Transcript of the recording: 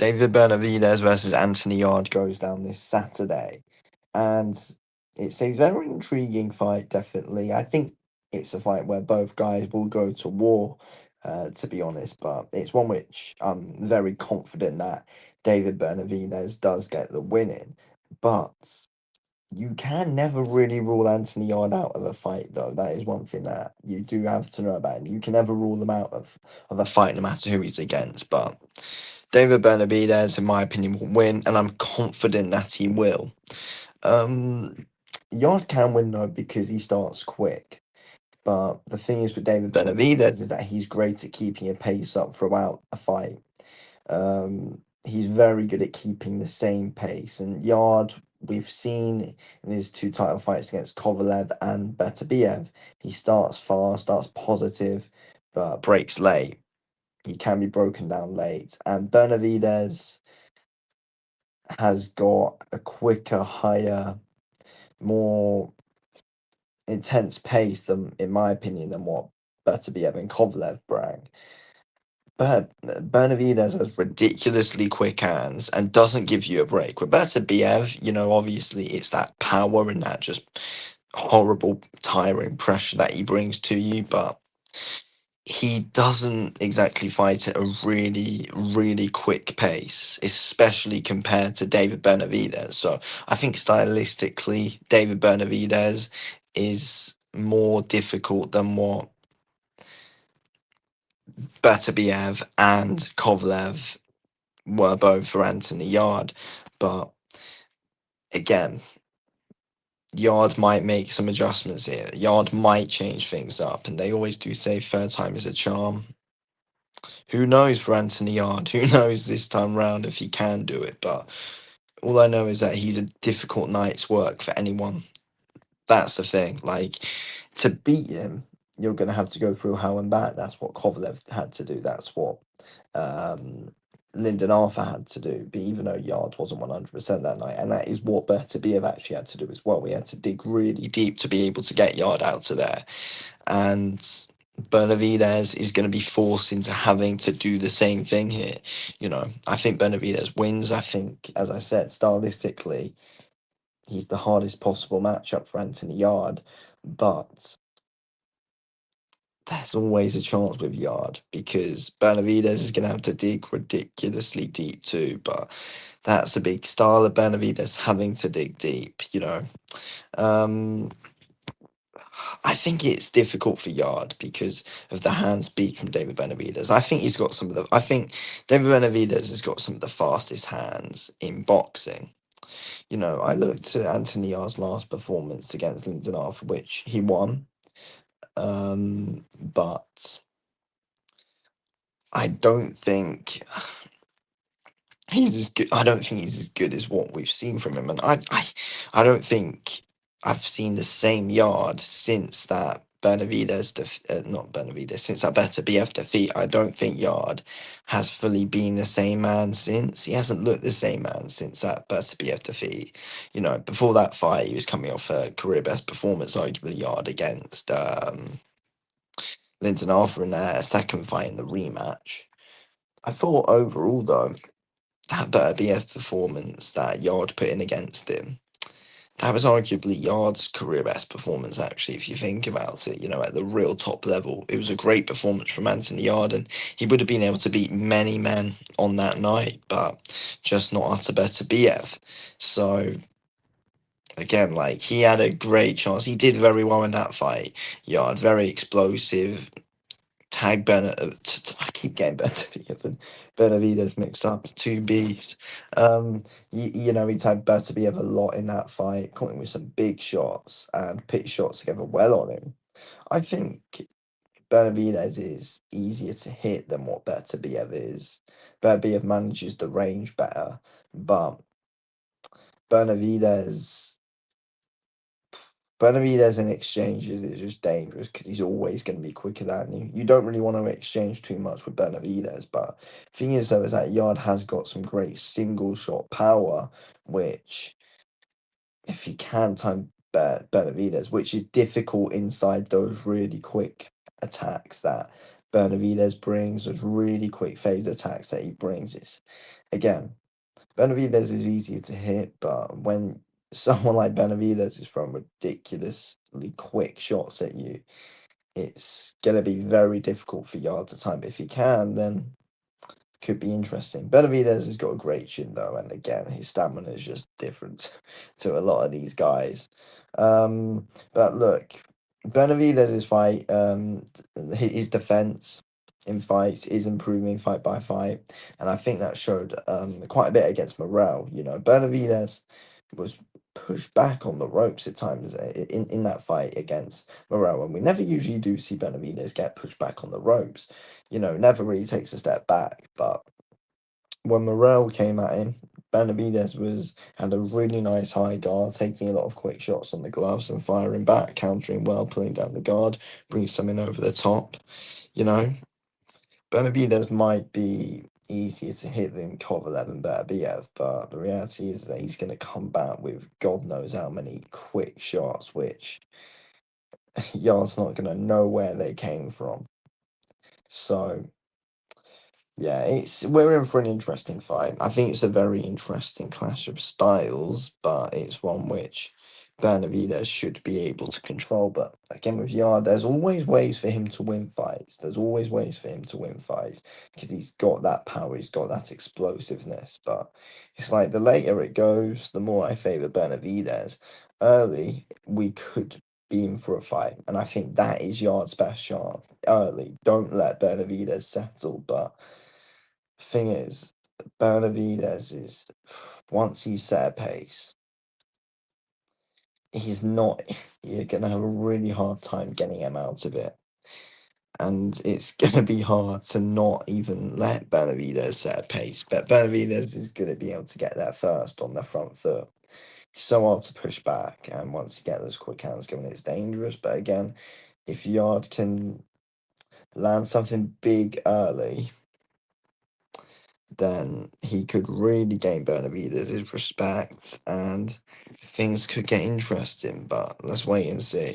David Benavidez versus Anthony Yarde goes down this Saturday, and it's a very intriguing fight. Definitely, I think it's a fight where both guys will go to war. To be honest, but it's one which I'm very confident that David Benavidez does get the win in. But you can never really rule Anthony Yarde out of a fight, though. That is one thing that you do have to know about him. You can never rule them out of a fight, no matter who he's against. But David Benavidez, in my opinion, will win, and I'm confident that he will. Um, Yard can win though because he starts quick. But the thing is with David Benavidez is that he's great at keeping a pace up throughout a fight. He's very good at keeping the same pace. And Yard, we've seen in his two title fights against Kovalev and Beterbiev, he starts fast, starts positive, but breaks late. He can be broken down late. And Benavidez has got a quicker, higher, more intense pace than, in my opinion, than what Beterbiev and Kovalev bring. But Benavidez has ridiculously quick hands and doesn't give you a break. With Beterbiev, obviously it's that power and that just horrible, tiring pressure that he brings to you, but he doesn't exactly fight at a really, really quick pace, especially compared to David Benavidez. So I think stylistically, David Benavidez is more difficult than what Beterbiev and Kovalev were both for Anthony Yarde. But again, Yarde might make some adjustments here. Yarde might change things up, and they always do say third time is a charm. Who knows for Anthony Yarde? Who knows this time round if he can do it? But all I know is that he's a difficult night's work for anyone. That's the thing. Like, to beat him, you're going to have to go through hell and back. That's what Kovalev had to do. That's what um, Lyndon Arthur had to do. But even though Yarde wasn't 100% that night, and that is what Beterbiev actually had to do as well. We had to dig really deep to be able to get Yarde out of there. And Benavidez is going to be forced into having to do the same thing here. I think Benavidez wins. I think, as I said, stylistically, he's the hardest possible matchup for Anthony Yarde, but there's always a chance with Yarde because Benavidez is going to have to dig ridiculously deep too. But that's the big style of Benavidez, having to dig deep. Um, I think it's difficult for Yarde because of the hand speed from David Benavidez. I think he's got some of the. I think David Benavidez has got some of the fastest hands in boxing. I looked at Anthony Yarde's last performance against Lyndon Arthur, which he won. But I don't think he's as good. I don't think he's as good as what we've seen from him, and I don't think I've seen the same Yarde since that not Benavidez, since that Better BF defeat. I don't think Yarde has fully been the same man since. He hasn't looked the same man since that Better BF defeat. Before that fight, he was coming off a career best performance, arguably Yarde against Lyndon Arthur in their second fight in the rematch. I thought overall though, that Better BF performance that Yarde put in against him, that was arguably Yarde's career best performance, actually, if you think about it, at the real top level. It was a great performance from Anthony Yarde, and he would have been able to beat many men on that night, but just not utter Better BF. So, again, like, he had a great chance. He did very well in that fight. Yarde, very explosive, tag Bennett. I keep getting Benavidez and Benavidez mixed up. Two B's. He tagged Beterbiev a lot in that fight, caught him with some big shots and pitched shots together well on him. I think Benavidez is easier to hit than what Beterbiev is. Beterbiev manages the range better, but Benavidez Benavidez in exchanges is just dangerous because he's always going to be quicker than you. You don't really want to exchange too much with Benavidez, but the thing is, though, is that Yarde has got some great single shot power, which, if he can time Benavidez, which is difficult inside those really quick attacks that Benavidez brings, those really quick phase attacks that he brings. It's again, Benavidez is easier to hit, but when someone like Benavidez is throwing ridiculously quick shots at you, it's gonna be very difficult for Yard to time. But if he can, then could be interesting. Benavidez has got a great chin though, and again, his stamina is just different to a lot of these guys. But look, Benavidez's fight, his defense in fights is improving fight by fight, and I think that showed quite a bit against Morel. You know, Benavidez was pushed back on the ropes at times in that fight against Morel, and we never usually do see Benavidez get pushed back on the ropes. You know, never really takes a step back. But when Morel came at him, Benavidez had a really nice high guard, taking a lot of quick shots on the gloves and firing back, countering well, pulling down the guard, bring something over the top. You know, Benavidez might be easier to hit than Kovalev and Beterbiev, but the reality is that he's going to come back with God knows how many quick shots, which Yard's not going to know where they came from. So yeah, we're in for an interesting fight. I think it's a very interesting clash of styles, but it's one which Benavidez should be able to control. But again, with Yard, there's always ways for him to win fights. There's always ways for him to win fights because he's got that power, he's got that explosiveness. But it's like the later it goes, the more I favour Benavidez. Early, we could be in for a fight, and I think that is Yard's best shot. Early, don't let Benavidez settle, but thing is, Benavidez is once he's set a pace, he's not. You're gonna have a really hard time getting him out of it, and it's gonna be hard to not even let Benavidez set a pace. But Benavidez is gonna be able to get there first on the front foot. It's so hard to push back, and once you get those quick hands going, it's dangerous. But again, if Yard can land something big early, then he could really gain Benavidez' respect and things could get interesting. But let's wait and see.